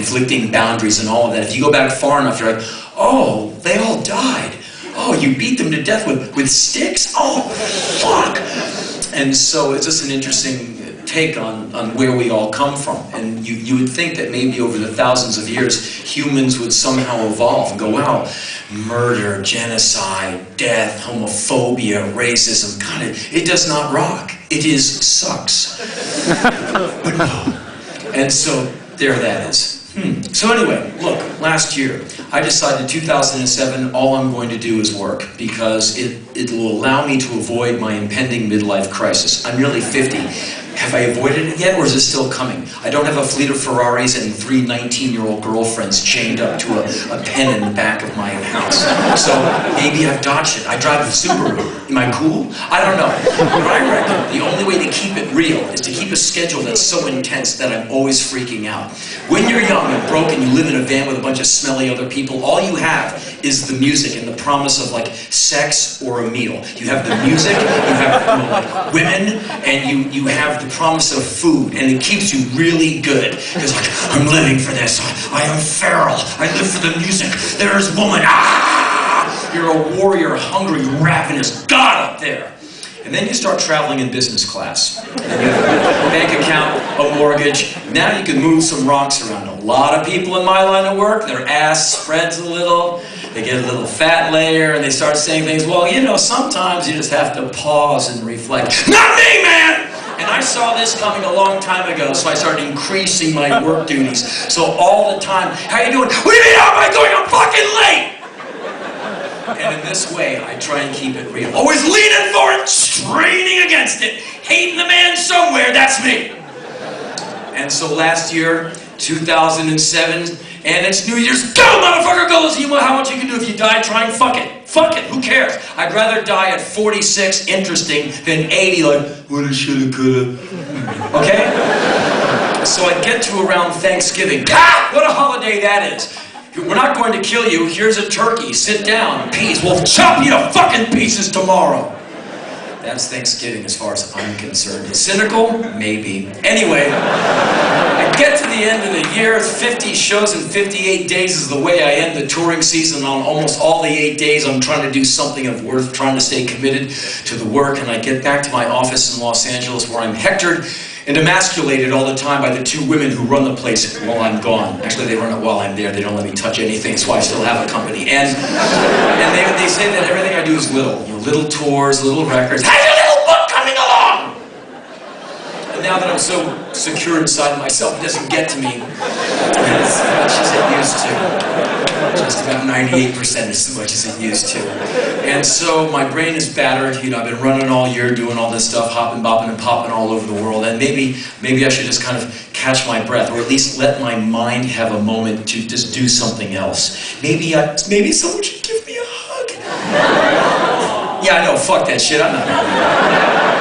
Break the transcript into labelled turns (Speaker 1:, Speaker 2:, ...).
Speaker 1: conflicting boundaries and all of that. If you go back far enough, you're like, oh, they all died. Oh, you beat them to death with sticks? Oh, fuck! And so it's just an interesting take on where we all come from. And you would think that maybe over the thousands of years, humans would somehow evolve and go, wow, murder, genocide, death, homophobia, racism, God, it does not rock. It sucks. But no. And so there that is. So anyway, look, last year, I decided 2007, all I'm going to do is work because it will allow me to avoid my impending midlife crisis. I'm nearly 50. Have I avoided it yet, or is it still coming? I don't have a fleet of Ferraris and 3 19-year-old girlfriends chained up to a pen in the back of my house. So maybe I've dodged it. I drive a Subaru. Am I cool? I don't know. But I reckon the only way to keep it real is to keep a schedule that's so intense that I'm always freaking out. When you're young and broke and you live in a van with a bunch of smelly other people, all you have is the music and the promise of like sex or a meal. You have the music, you have like women, and you have the promise of food, and it keeps you really good. It's like, I'm living for this. I am feral. I live for the music. There is woman. Ah! You're a warrior, hungry, ravenous God up there. And then you start traveling in business class. And you have a bank account, a mortgage. Now you can move some rocks around. A lot of people in my line of work, their ass spreads a little. They get a little fat layer, and they start saying things, well, you know, sometimes you just have to pause and reflect. Not me, man! And I saw this coming a long time ago, so I started increasing my work duties. So all the time, how you doing? What do you mean, how am I doing? I'm fucking late! And in this way, I try and keep it real. Always leaning for it, straining against it, hating the man somewhere, that's me. And so last year, 2007, and it's New Year's, go motherfucker, go! See how much you can do if you die trying, fuck it. Fuck it, who cares? I'd rather die at 46 interesting than 80 like, woulda, shoulda, coulda. Okay? So I get to around Thanksgiving. Ah! What a holiday that is. We're not going to kill you. Here's a turkey. Sit down. Peace. We'll chop you to fucking pieces tomorrow. That's Thanksgiving as far as I'm concerned. Cynical? Maybe. Anyway, I get to the end of the year. 50 shows in 58 days is the way I end the touring season. On almost all the 8 days, I'm trying to do something of worth, trying to stay committed to the work. And I get back to my office in Los Angeles where I'm hectored and emasculated all the time by the 2 women who run the place while I'm gone. Actually, they run it while I'm there. They don't let me touch anything, so I still have a company. And they say that everything I do is little. You know, little tours, little records. How's your little book coming along? And now that I'm so secure inside myself, it doesn't get to me as much as it used to. Just about 98% as much as it used to. And so my brain is battered. You know, I've been running all year, doing all this stuff, hopping, bopping, and popping all over the world. And maybe I should just kind of catch my breath, or at least let my mind have a moment to just do something else. Maybe someone should give me a hug. Yeah, I know. Fuck that shit. I'm not.